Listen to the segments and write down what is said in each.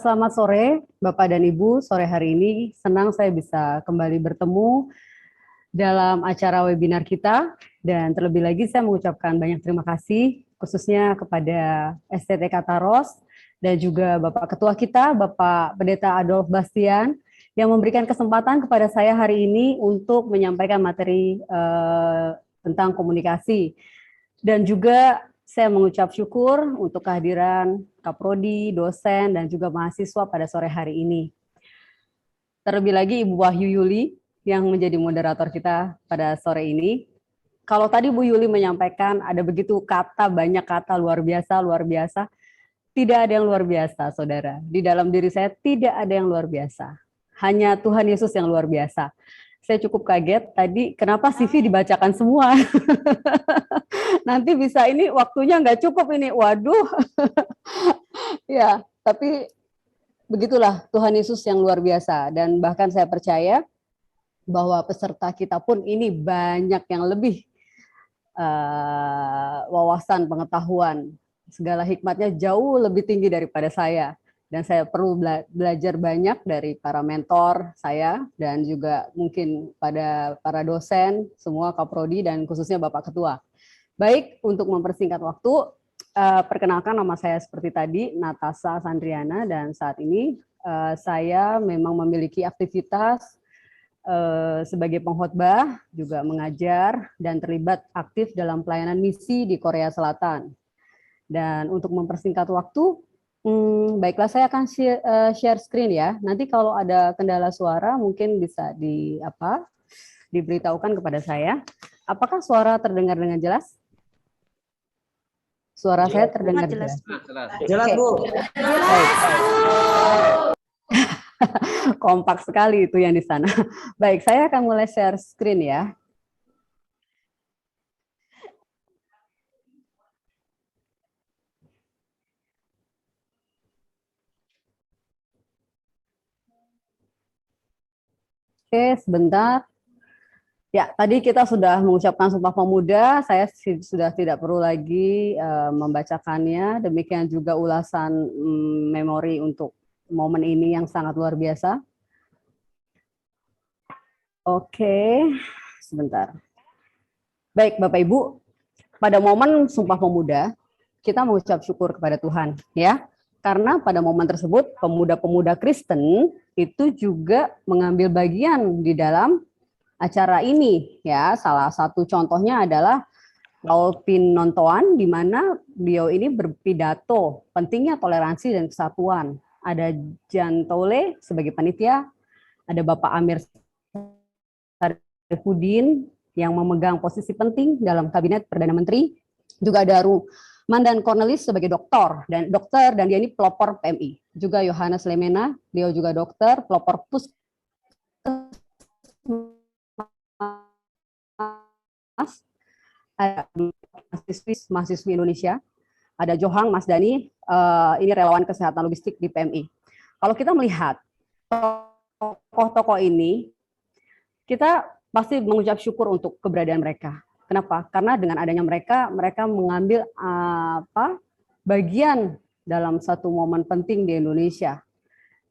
Selamat sore, Bapak dan Ibu. Sore hari ini senang saya bisa kembali bertemu dalam acara webinar kita. Dan terlebih lagi saya mengucapkan banyak terima kasih, khususnya kepada STTK Taros dan juga Bapak Ketua kita, Bapak Pendeta Adolf Bastian, yang memberikan kesempatan kepada saya hari ini untuk menyampaikan materi tentang komunikasi. Dan juga saya mengucap syukur untuk kehadiran Kaprodi, dosen, dan juga mahasiswa pada sore hari ini. Terlebih lagi Ibu Wahyu Yuli yang menjadi moderator kita pada sore ini. Kalau tadi Bu Yuli menyampaikan ada begitu kata, banyak kata luar biasa. Tidak ada yang luar biasa, saudara. Di dalam diri saya tidak ada yang luar biasa. Hanya Tuhan Yesus yang luar biasa. Saya cukup kaget tadi kenapa CV dibacakan semua. Nanti bisa ini waktunya nggak cukup ini. Waduh. Ya, tapi begitulah Tuhan Yesus yang luar biasa. Dan bahkan saya percaya bahwa peserta kita pun ini banyak yang lebih wawasan, pengetahuan, segala hikmatnya jauh lebih tinggi daripada saya. Dan saya perlu belajar banyak dari para mentor saya dan juga mungkin pada para dosen, semua Kaprodi dan khususnya Bapak Ketua. Baik, untuk mempersingkat waktu, perkenalkan nama saya seperti tadi, Natasha Sandriana, dan saat ini saya memang memiliki aktivitas sebagai pengkhotbah, juga mengajar dan terlibat aktif dalam pelayanan misi di Korea Selatan. Dan untuk mempersingkat waktu, baiklah saya akan share screen ya. Nanti kalau ada kendala suara mungkin bisa diberitahukan kepada saya. Apakah suara terdengar dengan jelas? Suara saya terdengar jelas. Jelas, Bu. Baik. Kompak sekali itu yang di sana. Baik, saya akan mulai share screen ya. Oke, sebentar. Ya, tadi kita sudah mengucapkan Sumpah Pemuda, saya sudah tidak perlu lagi membacakannya, demikian juga ulasan memori untuk momen ini yang sangat luar biasa. Oke, sebentar. Baik, Bapak Ibu, pada momen Sumpah Pemuda, kita mengucap syukur kepada Tuhan, ya. Karena pada momen tersebut, pemuda-pemuda Kristen itu juga mengambil bagian di dalam acara ini, ya. Salah satu contohnya adalah Paul Pinontoan, di mana beliau ini berpidato pentingnya toleransi dan kesatuan. Ada Jan Tole sebagai panitia, ada Bapak Amir Sarifudin yang memegang posisi penting dalam kabinet Perdana Menteri, juga ada Mandan Cornelis sebagai dokter dan dia ini pelopor PMI. Juga Yohanes Lemena, beliau juga dokter, pelopor ada mahasiswi Indonesia, ada Johang Mas Dani, ini relawan kesehatan logistik di PMI. Kalau kita melihat tokoh-tokoh ini, kita pasti mengucap syukur untuk keberadaan mereka. Kenapa? Karena dengan adanya mereka mengambil bagian dalam satu momen penting di Indonesia.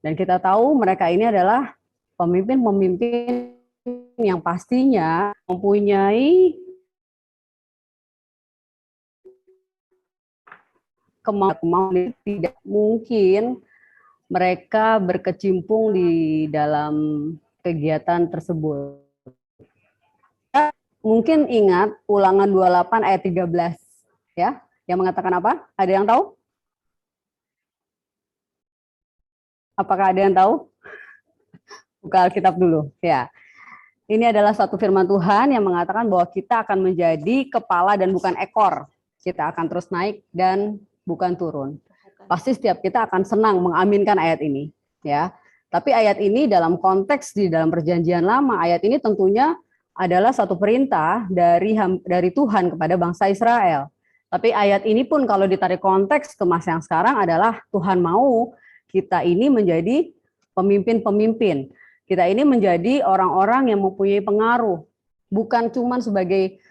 Dan kita tahu mereka ini adalah pemimpin-pemimpin yang pastinya mempunyai kemauan. Tidak mungkin mereka berkecimpung di dalam kegiatan tersebut. Mungkin ingat Ulangan 28 ayat 13 ya, yang mengatakan apa? Ada yang tahu? Apakah ada yang tahu? Buka Alkitab dulu ya. Ini adalah satu firman Tuhan yang mengatakan bahwa kita akan menjadi kepala dan bukan ekor. Kita akan terus naik dan bukan turun. Pasti setiap kita akan senang mengaminkan ayat ini ya. Tapi ayat ini dalam konteks di dalam Perjanjian Lama, ayat ini tentunya adalah satu perintah dari Tuhan kepada bangsa Israel. Tapi ayat ini pun kalau ditarik konteks ke masa yang sekarang adalah Tuhan mau kita ini menjadi pemimpin-pemimpin. Kita ini menjadi orang-orang yang mempunyai pengaruh. Bukan cuma sebagai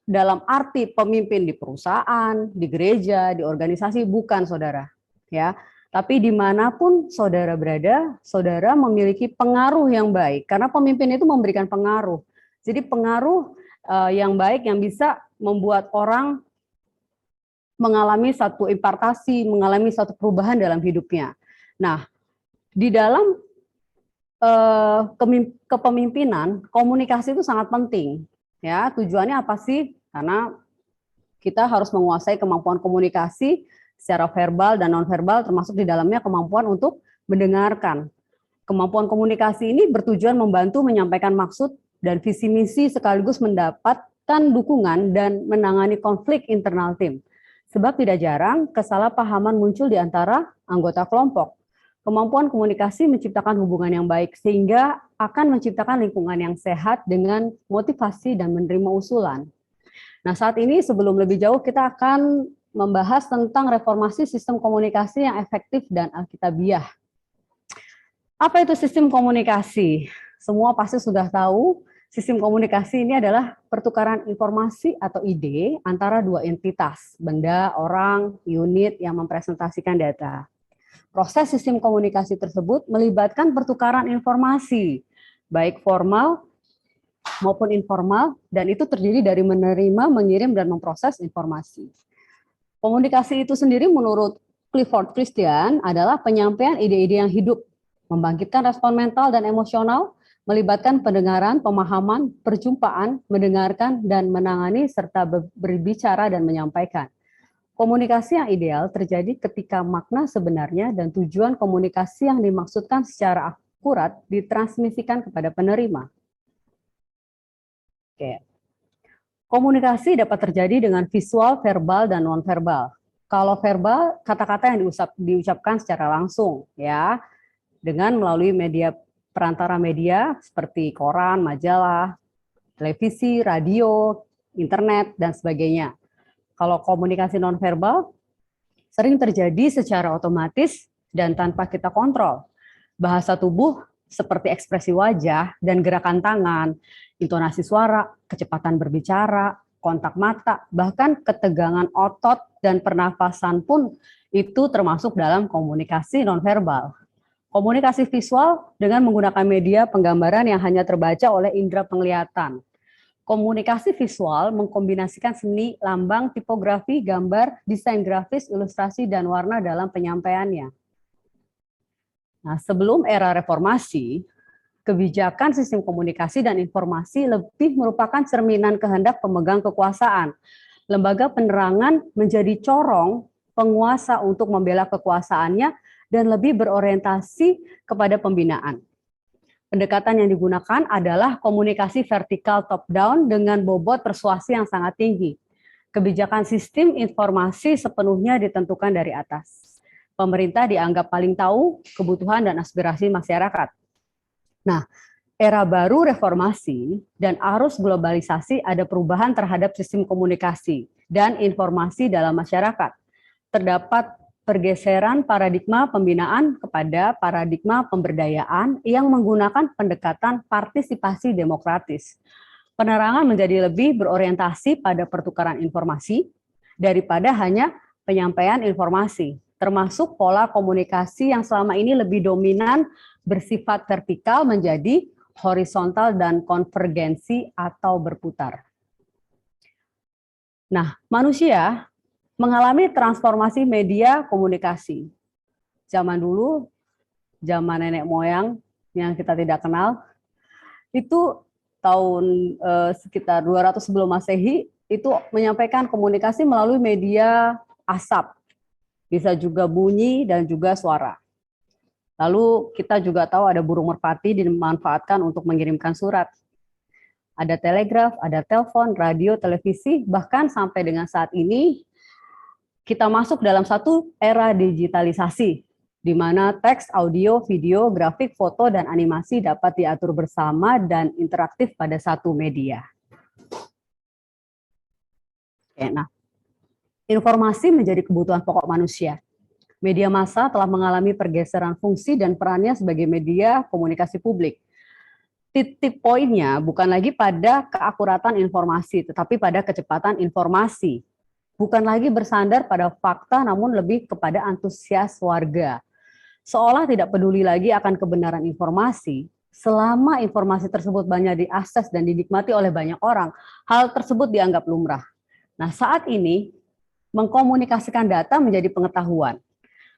dalam arti pemimpin di perusahaan, di gereja, di organisasi, bukan saudara. Ya, Tapi dimanapun saudara berada, saudara memiliki pengaruh yang baik, karena pemimpin itu memberikan pengaruh. Jadi pengaruh yang baik yang bisa membuat orang mengalami satu impartasi, mengalami satu perubahan dalam hidupnya. Nah, di dalam kepemimpinan, komunikasi itu sangat penting. Ya, tujuannya apa sih? Karena kita harus menguasai kemampuan komunikasi secara verbal dan nonverbal, termasuk di dalamnya kemampuan untuk mendengarkan. Kemampuan komunikasi ini bertujuan membantu menyampaikan maksud dan visi misi sekaligus mendapatkan dukungan dan menangani konflik internal tim. Sebab tidak jarang kesalahpahaman muncul di antara anggota kelompok. Kemampuan komunikasi menciptakan hubungan yang baik sehingga akan menciptakan lingkungan yang sehat dengan motivasi dan menerima usulan. Nah, saat ini sebelum lebih jauh kita akan membahas tentang reformasi sistem komunikasi yang efektif dan alkitabiah. Apa itu sistem komunikasi? Semua pasti sudah tahu, sistem komunikasi ini adalah pertukaran informasi atau ide antara dua entitas, benda, orang, unit yang mempresentasikan data. Proses sistem komunikasi tersebut melibatkan pertukaran informasi, baik formal maupun informal, dan itu terdiri dari menerima, mengirim, dan memproses informasi. Komunikasi itu sendiri menurut Clifford Christian adalah penyampaian ide-ide yang hidup, membangkitkan respon mental dan emosional, melibatkan pendengaran, pemahaman, perjumpaan, mendengarkan, dan menangani, serta berbicara dan menyampaikan. Komunikasi yang ideal terjadi ketika makna sebenarnya dan tujuan komunikasi yang dimaksudkan secara akurat ditransmisikan kepada penerima. Oke. Komunikasi dapat terjadi dengan visual, verbal, dan non-verbal. Kalau verbal, kata-kata yang diucapkan secara langsung, ya, dengan melalui perantara media seperti koran, majalah, televisi, radio, internet, dan sebagainya. Kalau komunikasi non-verbal, sering terjadi secara otomatis dan tanpa kita kontrol. Bahasa tubuh seperti ekspresi wajah dan gerakan tangan, intonasi suara, kecepatan berbicara, kontak mata, bahkan ketegangan otot dan pernafasan pun itu termasuk dalam komunikasi nonverbal. Komunikasi visual dengan menggunakan media penggambaran yang hanya terbaca oleh indera penglihatan. Komunikasi visual mengkombinasikan seni, lambang, tipografi, gambar, desain grafis, ilustrasi, dan warna dalam penyampaiannya. Nah, sebelum era reformasi, kebijakan sistem komunikasi dan informasi lebih merupakan cerminan kehendak pemegang kekuasaan. Lembaga penerangan menjadi corong penguasa untuk membela kekuasaannya dan lebih berorientasi kepada pembinaan. Pendekatan yang digunakan adalah komunikasi vertikal top-down dengan bobot persuasi yang sangat tinggi. Kebijakan sistem informasi sepenuhnya ditentukan dari atas. Pemerintah dianggap paling tahu kebutuhan dan aspirasi masyarakat. Nah, era baru reformasi dan arus globalisasi ada perubahan terhadap sistem komunikasi dan informasi dalam masyarakat. Terdapat pergeseran paradigma pembinaan kepada paradigma pemberdayaan yang menggunakan pendekatan partisipasi demokratis. Penerangan menjadi lebih berorientasi pada pertukaran informasi daripada hanya penyampaian informasi, termasuk pola komunikasi yang selama ini lebih dominan bersifat vertikal menjadi horizontal dan konvergensi atau berputar. Nah, manusia mengalami transformasi media komunikasi. Zaman dulu, zaman nenek moyang yang kita tidak kenal, itu tahun sekitar 200 sebelum Masehi, itu menyampaikan komunikasi melalui media asap. Bisa juga bunyi dan juga suara. Lalu kita juga tahu ada burung merpati dimanfaatkan untuk mengirimkan surat. Ada telegraf, ada telepon, radio, televisi, bahkan sampai dengan saat ini, kita masuk dalam satu era digitalisasi, di mana teks, audio, video, grafik, foto, dan animasi dapat diatur bersama dan interaktif pada satu media. Nah, informasi menjadi kebutuhan pokok manusia. Media massa telah mengalami pergeseran fungsi dan perannya sebagai media komunikasi publik. Titik poinnya bukan lagi pada keakuratan informasi, tetapi pada kecepatan informasi. bukan lagi bersandar pada fakta namun lebih kepada antusias warga. Seolah tidak peduli lagi akan kebenaran informasi, selama informasi tersebut banyak diakses dan dinikmati oleh banyak orang, hal tersebut dianggap lumrah. Nah, saat ini mengkomunikasikan data menjadi pengetahuan.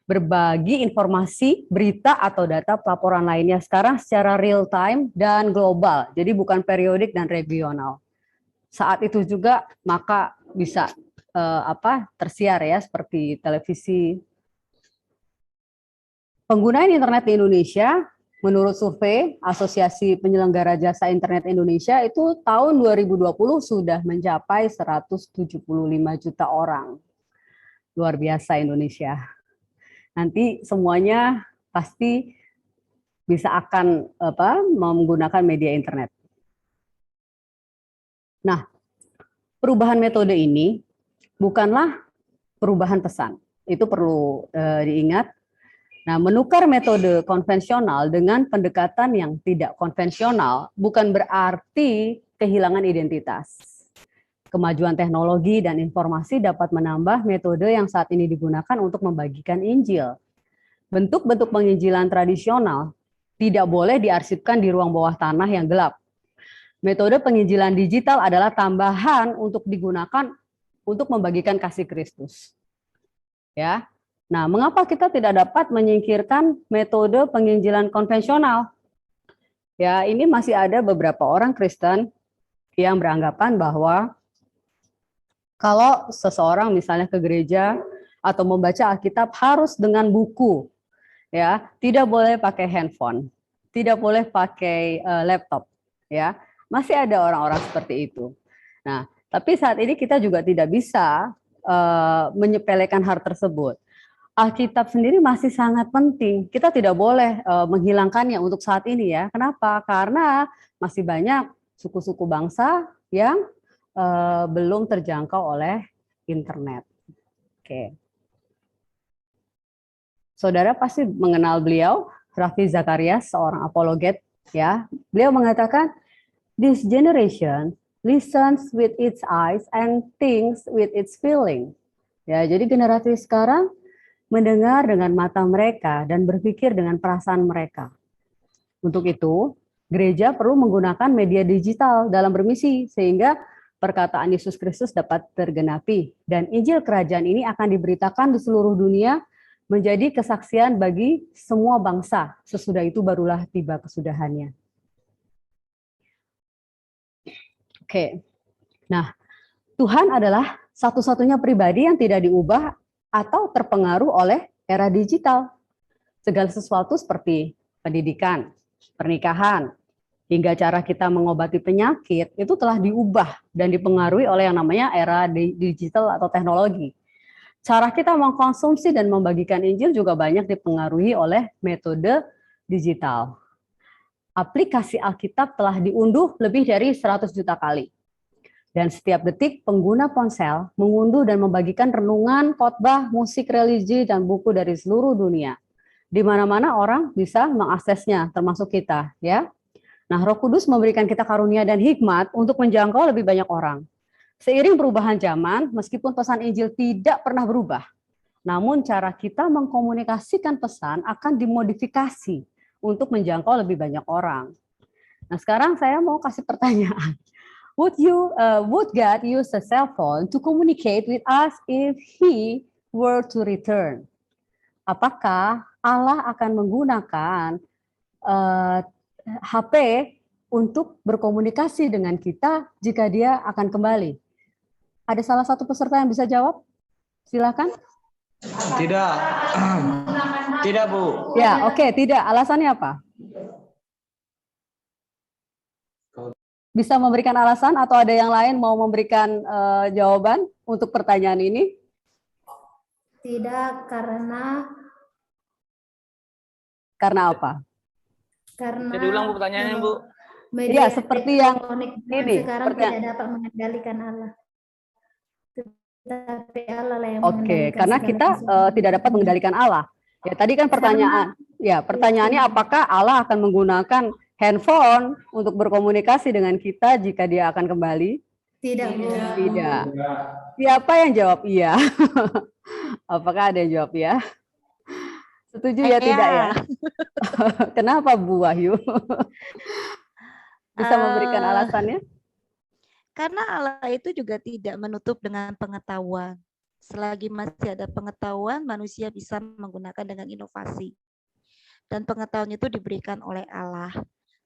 Berbagi informasi, berita atau data pelaporan lainnya sekarang secara real time dan global. Jadi bukan periodik dan regional. Saat itu juga maka bisa tersiar ya seperti televisi. Penggunaan internet di Indonesia menurut survei Asosiasi Penyelenggara Jasa Internet Indonesia itu tahun 2020 sudah mencapai 175 juta orang. Luar biasa Indonesia. Nanti semuanya pasti bisa akan menggunakan media internet. Nah, perubahan metode ini bukanlah perubahan pesan. Itu perlu diingat. Nah, menukar metode konvensional dengan pendekatan yang tidak konvensional bukan berarti kehilangan identitas. Kemajuan teknologi dan informasi dapat menambah metode yang saat ini digunakan untuk membagikan Injil. Bentuk-bentuk penginjilan tradisional tidak boleh diarsipkan di ruang bawah tanah yang gelap. Metode penginjilan digital adalah tambahan untuk digunakan untuk membagikan kasih Kristus. Ya. Nah, mengapa kita tidak dapat menyingkirkan metode penginjilan konvensional? Ya, ini masih ada beberapa orang Kristen yang beranggapan bahwa kalau seseorang misalnya ke gereja atau membaca Alkitab harus dengan buku, ya, tidak boleh pakai handphone, tidak boleh pakai laptop, ya, masih ada orang-orang seperti itu. Nah, tapi saat ini kita juga tidak bisa menyepelekan hal tersebut. Alkitab sendiri masih sangat penting. Kita tidak boleh menghilangkannya untuk saat ini ya. Kenapa? Karena masih banyak suku-suku bangsa yang belum terjangkau oleh internet. Oke. Saudara pasti mengenal beliau, Ravi Zacharias, seorang apologet, ya. Beliau mengatakan, "This generation listens with its eyes and thinks with its feeling." Ya, jadi generasi sekarang mendengar dengan mata mereka dan berpikir dengan perasaan mereka. Untuk itu, gereja perlu menggunakan media digital dalam bermisi sehingga perkataan Yesus Kristus dapat tergenapi dan Injil Kerajaan ini akan diberitakan di seluruh dunia menjadi kesaksian bagi semua bangsa. Sesudah itu barulah tiba kesudahannya. Oke. Nah, Tuhan adalah satu-satunya pribadi yang tidak diubah atau terpengaruh oleh era digital. Segala sesuatu seperti pendidikan, pernikahan, hingga cara kita mengobati penyakit itu telah diubah dan dipengaruhi oleh yang namanya era digital atau teknologi. Cara kita mengkonsumsi dan membagikan Injil juga banyak dipengaruhi oleh metode digital. Aplikasi Alkitab telah diunduh lebih dari 100 juta kali. Dan setiap detik pengguna ponsel mengunduh dan membagikan renungan, khotbah, musik religi, dan buku dari seluruh dunia. Di mana-mana orang bisa mengaksesnya, termasuk kita, ya. Nah, Roh Kudus memberikan kita karunia dan hikmat untuk menjangkau lebih banyak orang. Seiring perubahan zaman, meskipun pesan Injil tidak pernah berubah, namun cara kita mengkomunikasikan pesan akan dimodifikasi untuk menjangkau lebih banyak orang. Nah, sekarang saya mau kasih pertanyaan. Would God use a cell phone to communicate with us if He were to return? Apakah Allah akan menggunakan HP untuk berkomunikasi dengan kita jika Dia akan kembali? Ada salah satu peserta yang bisa jawab? Silakan. Tidak. Tidak, Bu. Ya, oke, tidak. Alasannya apa? Bisa memberikan alasan atau ada yang lain mau memberikan jawaban untuk pertanyaan ini? Tidak, karena apa? Karena Jadi ulang Bu pertanyaannya, Bu. Iya, seperti yang ini. Sekarang tidak dapat mengendalikan Allah. Tetapi Allah lah yang Oke, karena kita tidak dapat mengendalikan Allah. Ya, tadi kan pertanyaannya apakah Allah akan menggunakan handphone untuk berkomunikasi dengan kita jika Dia akan kembali? Tidak, Bu. Tidak. Siapa yang jawab iya? Apakah ada yang jawab ya? Setuju ya tidak ya? Kenapa Bu Wahyu? Bisa memberikan Eh, alasannya? Karena Allah itu juga tidak menutup dengan pengetahuan. Selagi masih ada pengetahuan, manusia bisa menggunakan dengan inovasi. Dan pengetahuan itu diberikan oleh Allah.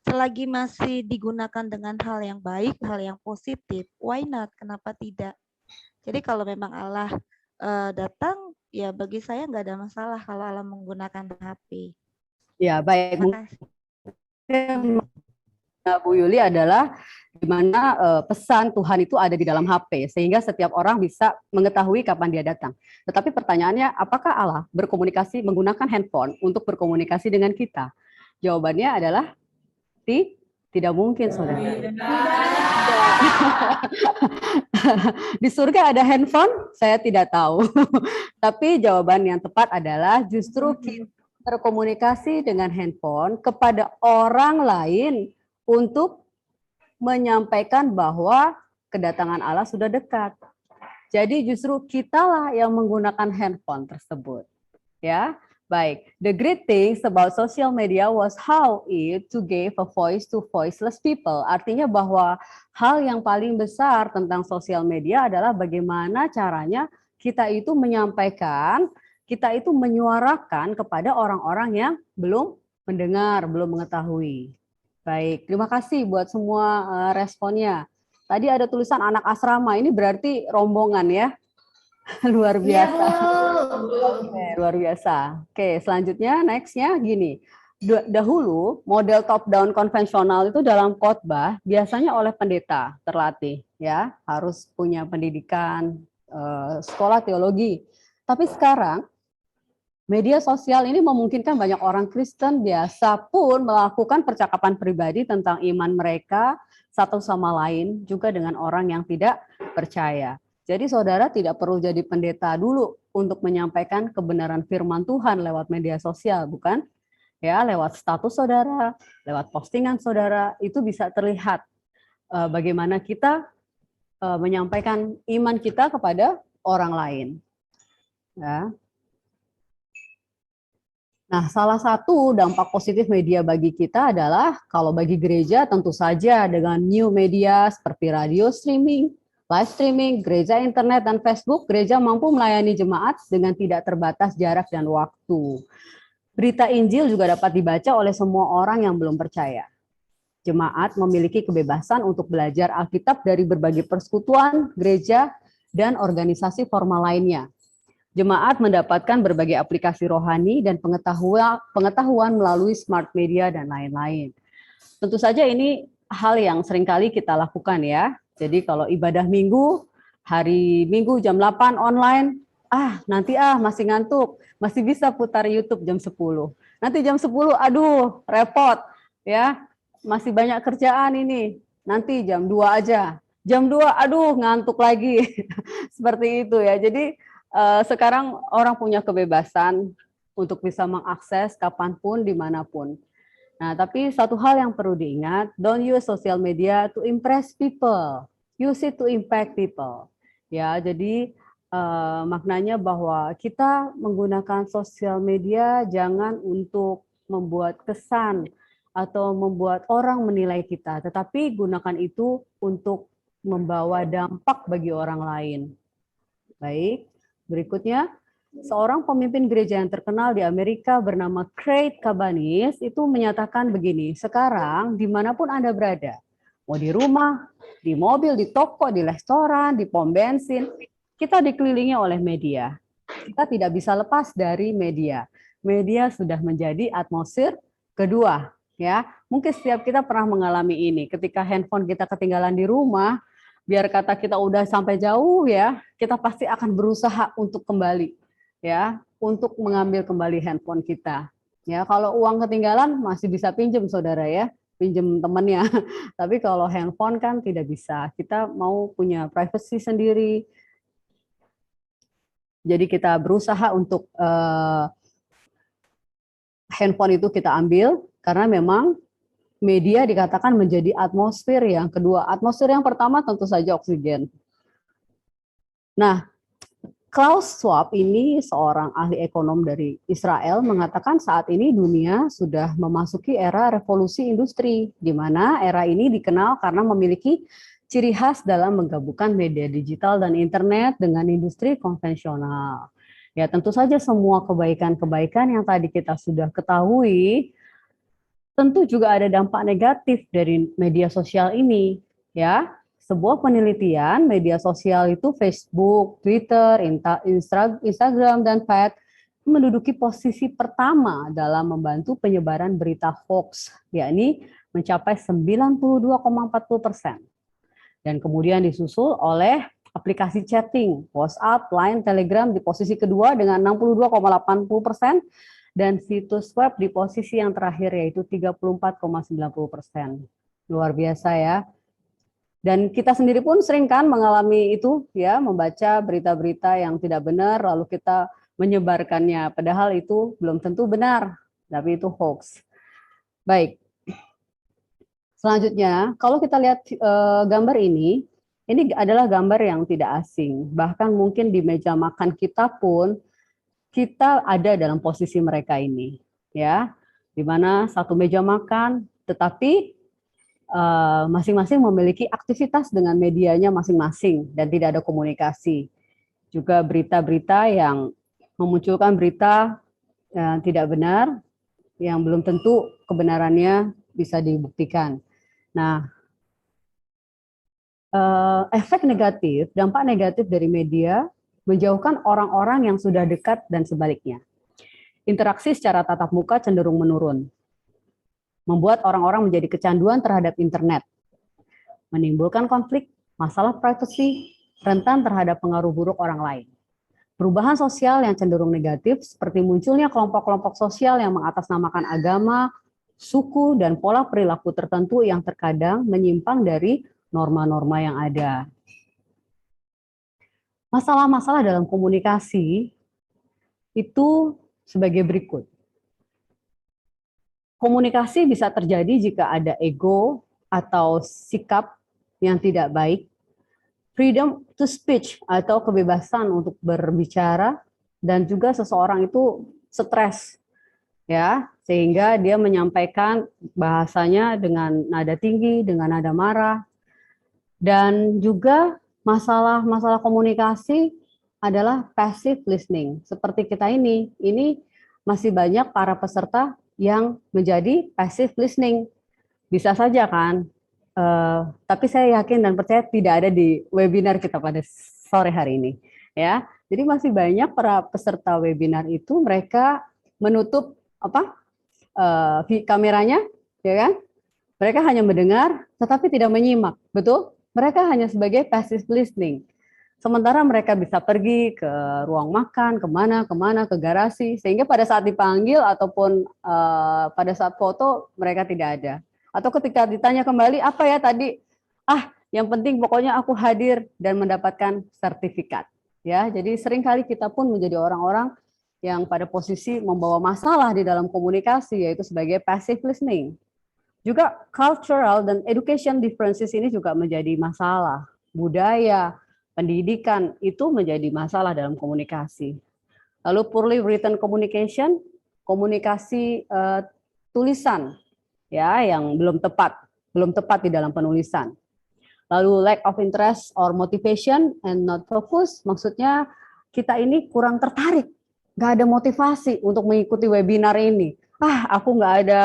Selagi masih digunakan dengan hal yang baik, hal yang positif, why not? Kenapa tidak? Jadi kalau memang Allah datang, ya bagi saya nggak ada masalah kalau Allah menggunakan HP. Ya, baik. Terima kasih. Bu Yuli adalah di mana pesan Tuhan itu ada di dalam HP, sehingga setiap orang bisa mengetahui kapan dia datang. Tetapi pertanyaannya, apakah Allah berkomunikasi menggunakan handphone untuk berkomunikasi dengan kita? Jawabannya adalah tidak mungkin, saudara. Di surga ada handphone? Saya tidak tahu. Tapi jawaban yang tepat adalah justru kita berkomunikasi dengan handphone kepada orang lain untuk menyampaikan bahwa kedatangan Allah sudah dekat. Jadi justru kitalah yang menggunakan handphone tersebut. Ya, baik. The great things about social media was how it to give a voice to voiceless people. Artinya bahwa hal yang paling besar tentang sosial media adalah bagaimana caranya kita itu menyampaikan, kita itu menyuarakan kepada orang-orang yang belum mendengar, belum mengetahui. Baik, terima kasih buat semua responnya. Tadi ada tulisan anak asrama, ini berarti rombongan ya. Luar biasa. Oke, luar biasa. Oke, selanjutnya next-nya gini. Dahulu model top down konvensional itu dalam khotbah biasanya oleh pendeta terlatih ya, harus punya pendidikan sekolah teologi. Tapi sekarang media sosial ini memungkinkan banyak orang Kristen biasa pun melakukan percakapan pribadi tentang iman mereka satu sama lain, juga dengan orang yang tidak percaya. Jadi saudara tidak perlu jadi pendeta dulu untuk menyampaikan kebenaran firman Tuhan lewat media sosial, bukan? Ya, lewat status saudara, lewat postingan saudara, itu bisa terlihat bagaimana kita menyampaikan iman kita kepada orang lain. Ya. Nah, salah satu dampak positif media bagi kita adalah kalau bagi gereja tentu saja dengan new media seperti radio streaming, live streaming, gereja internet, dan Facebook, gereja mampu melayani jemaat dengan tidak terbatas jarak dan waktu. Berita Injil juga dapat dibaca oleh semua orang yang belum percaya. Jemaat memiliki kebebasan untuk belajar Alkitab dari berbagai persekutuan, gereja, dan organisasi formal lainnya. Jemaat mendapatkan berbagai aplikasi rohani dan pengetahuan melalui smart media dan lain-lain. Tentu saja ini hal yang seringkali kita lakukan ya. Jadi kalau ibadah minggu, hari minggu jam 8 online, nanti masih ngantuk, masih bisa putar YouTube jam 10. Nanti jam 10, aduh repot ya, masih banyak kerjaan ini, nanti jam 2 aja. Jam 2, aduh ngantuk lagi. Seperti itu ya, jadi sekarang orang punya kebebasan untuk bisa mengakses kapanpun, dimanapun. Nah, tapi satu hal yang perlu diingat, don't use social media to impress people, use it to impact people. Ya, jadi maknanya bahwa kita menggunakan sosial media jangan untuk membuat kesan atau membuat orang menilai kita, tetapi gunakan itu untuk membawa dampak bagi orang lain. Baik. Berikutnya, seorang pemimpin gereja yang terkenal di Amerika bernama Craig Cabanis itu menyatakan begini, sekarang dimanapun Anda berada, mau di rumah, di mobil, di toko, di restoran, di pom bensin, kita dikelilingi oleh media. Kita tidak bisa lepas dari media. Media sudah menjadi atmosfer kedua. Ya, mungkin setiap kita pernah mengalami ini, ketika handphone kita ketinggalan di rumah, biar kata kita udah sampai jauh ya, kita pasti akan berusaha untuk kembali ya, untuk mengambil kembali handphone kita. Ya, kalau uang ketinggalan masih bisa pinjam saudara ya, pinjam temannya. Tapi kalau handphone kan tidak bisa. Kita mau punya privacy sendiri. Jadi kita berusaha untuk handphone itu kita ambil karena memang media dikatakan menjadi atmosfer yang kedua. Atmosfer yang pertama tentu saja oksigen. Nah, Klaus Schwab ini seorang ahli ekonom dari Israel mengatakan saat ini dunia sudah memasuki era revolusi industri, di mana era ini dikenal karena memiliki ciri khas dalam menggabungkan media digital dan internet dengan industri konvensional. Ya, tentu saja semua kebaikan-kebaikan yang tadi kita sudah ketahui, tentu juga ada dampak negatif dari media sosial ini, ya. Sebuah penelitian media sosial itu Facebook, Twitter, Instagram, dan Threads menduduki posisi pertama dalam membantu penyebaran berita hoax, yakni mencapai 92,40%. Dan kemudian disusul oleh aplikasi chatting, WhatsApp, Line, Telegram di posisi kedua dengan 62,80%, dan situs web di posisi yang terakhir yaitu 34,90%. Luar biasa ya. Dan kita sendiri pun sering kan mengalami itu ya, membaca berita-berita yang tidak benar lalu kita menyebarkannya, padahal itu belum tentu benar, tapi itu hoax. Baik. Selanjutnya, kalau kita lihat gambar ini adalah gambar yang tidak asing. Bahkan mungkin di meja makan kita pun kita ada dalam posisi mereka ini, ya, di mana satu meja makan, tetapi masing-masing memiliki aktivitas dengan medianya masing-masing dan tidak ada komunikasi. Juga berita-berita yang memunculkan berita yang tidak benar, yang belum tentu kebenarannya bisa dibuktikan. Nah, efek negatif, dampak negatif dari media menjauhkan orang-orang yang sudah dekat dan sebaliknya. Interaksi secara tatap muka cenderung menurun, membuat orang-orang menjadi kecanduan terhadap internet, menimbulkan konflik, masalah privasi, rentan terhadap pengaruh buruk orang lain. Perubahan sosial yang cenderung negatif seperti munculnya kelompok-kelompok sosial yang mengatasnamakan agama, suku, dan pola perilaku tertentu yang terkadang menyimpang dari norma-norma yang ada. Masalah-masalah dalam komunikasi itu sebagai berikut. Komunikasi bisa terjadi jika ada ego atau sikap yang tidak baik, freedom to speech atau kebebasan untuk berbicara, dan juga seseorang itu stres, ya, sehingga dia menyampaikan bahasanya dengan nada tinggi, dengan nada marah, dan juga masalah komunikasi adalah passive listening. Seperti kita ini masih banyak para peserta yang menjadi passive listening. Bisa saja kan, tapi saya yakin dan percaya tidak ada di webinar kita pada sore hari ini. Ya, jadi masih banyak para peserta webinar itu mereka menutup kameranya, ya kan? Mereka hanya mendengar, tetapi tidak menyimak, betul? Mereka hanya sebagai passive listening. Sementara mereka bisa pergi ke ruang makan, kemana, ke garasi, sehingga pada saat dipanggil ataupun pada saat foto mereka tidak ada. Atau ketika ditanya kembali, apa ya tadi? Yang penting pokoknya aku hadir dan mendapatkan sertifikat. Ya, jadi seringkali kita pun menjadi orang-orang yang pada posisi membawa masalah di dalam komunikasi, yaitu sebagai passive listening. Juga cultural dan education differences ini juga menjadi masalah. Budaya, pendidikan itu menjadi masalah dalam komunikasi. Lalu poorly written communication, komunikasi tulisan ya yang belum tepat di dalam penulisan. Lalu lack of interest or motivation and not focus, maksudnya kita ini kurang tertarik, nggak ada motivasi untuk mengikuti webinar ini. Aku nggak ada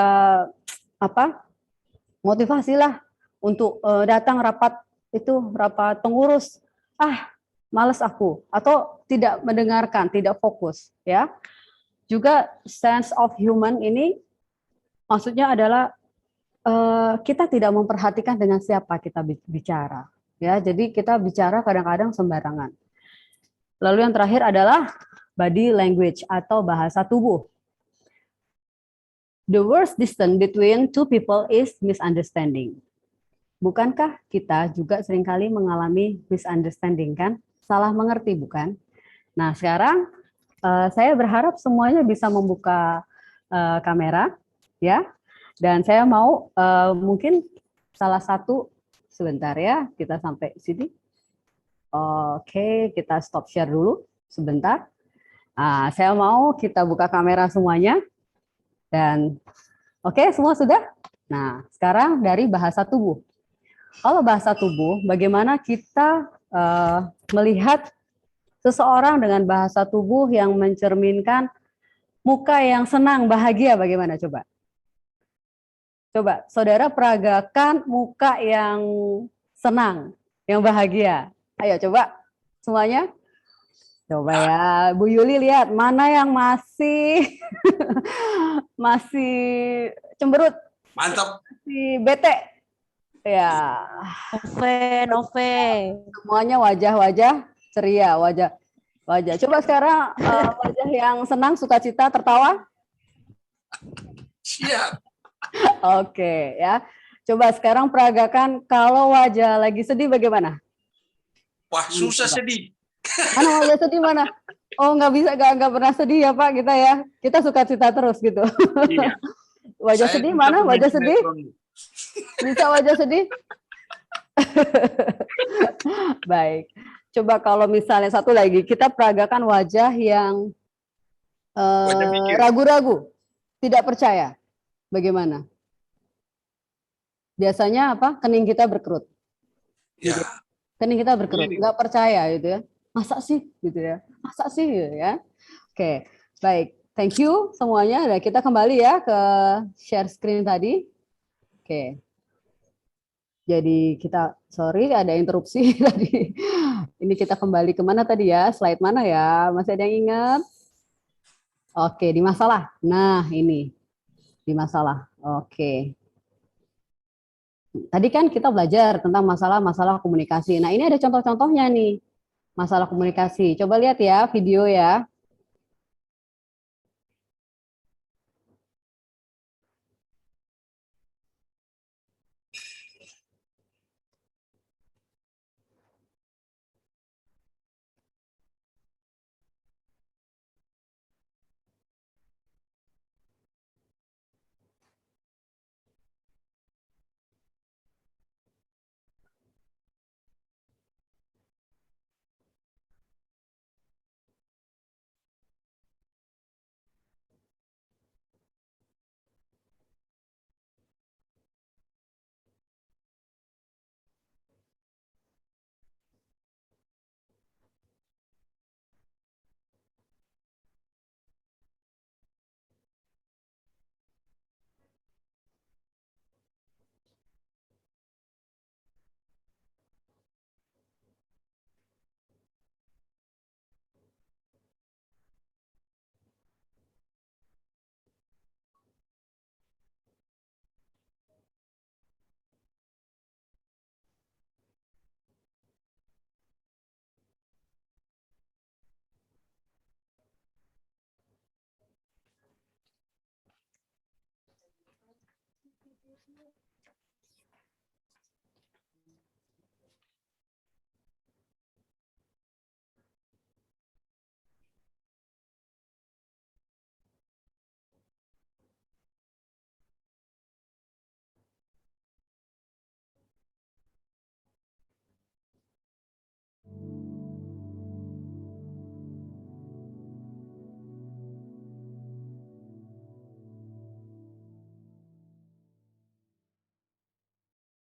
motivasi lah untuk datang rapat pengurus. Males aku, atau tidak mendengarkan, tidak fokus, ya. Juga sense of human ini maksudnya adalah kita tidak memperhatikan dengan siapa kita bicara, ya. Jadi kita bicara kadang-kadang sembarangan. Lalu yang terakhir adalah body language atau bahasa tubuh. The worst distance between two people is misunderstanding. Bukankah kita juga seringkali mengalami misunderstanding, kan? Salah mengerti, bukan? Nah, sekarang saya berharap semuanya bisa membuka kamera, ya. Dan saya mau mungkin salah satu, sebentar ya, kita sampai sini. Oke, kita stop share dulu sebentar. Saya mau kita buka kamera semuanya. Dan oke, semua sudah? Nah, sekarang dari bahasa tubuh. Kalau bahasa tubuh, bagaimana kita melihat seseorang dengan bahasa tubuh yang mencerminkan muka yang senang, bahagia, bagaimana coba? Coba, saudara peragakan muka yang senang, yang bahagia. Ayo coba, semuanya. Coba ya, Bu Yuli lihat mana yang masih masih cemberut, Mantap. masih bete. Ya, Nove. semuanya wajah-wajah ceria, wajah. Coba sekarang wajah yang senang, sukacita, tertawa. Siap. Oke, ya. Coba sekarang peragakan kalau wajah lagi sedih bagaimana? Wah, susah sedih. Mana wajah sedih mana? Oh, nggak bisa, nggak pernah sedih ya Pak kita ya. Kita sukacita terus gitu. Iya. Wajah Saya sedih bisa mana? pemain Wajah sedih? sinetron. Bisa wajah sedih? Baik. Coba kalau misalnya satu lagi, kita peragakan wajah yang Wajah mikir. ragu-ragu, tidak percaya. Bagaimana? Biasanya apa? Kening kita berkerut. Ya. Kening kita berkerut, Ini. nggak percaya gitu ya. Masa sih gitu ya? Masa sih gitu ya? Oke, baik. Thank you semuanya. Nah, kita kembali ya ke share screen tadi. Oke. Jadi kita, sorry ada interupsi tadi. Ini kita kembali kemana tadi ya? Slide mana ya? Masih ada yang ingat? Oke, di masalah. Nah, ini. Di masalah. Oke. Tadi kan kita belajar tentang masalah-masalah komunikasi. Nah, ini ada contoh-contohnya nih. Masalah komunikasi. Coba lihat ya video ya.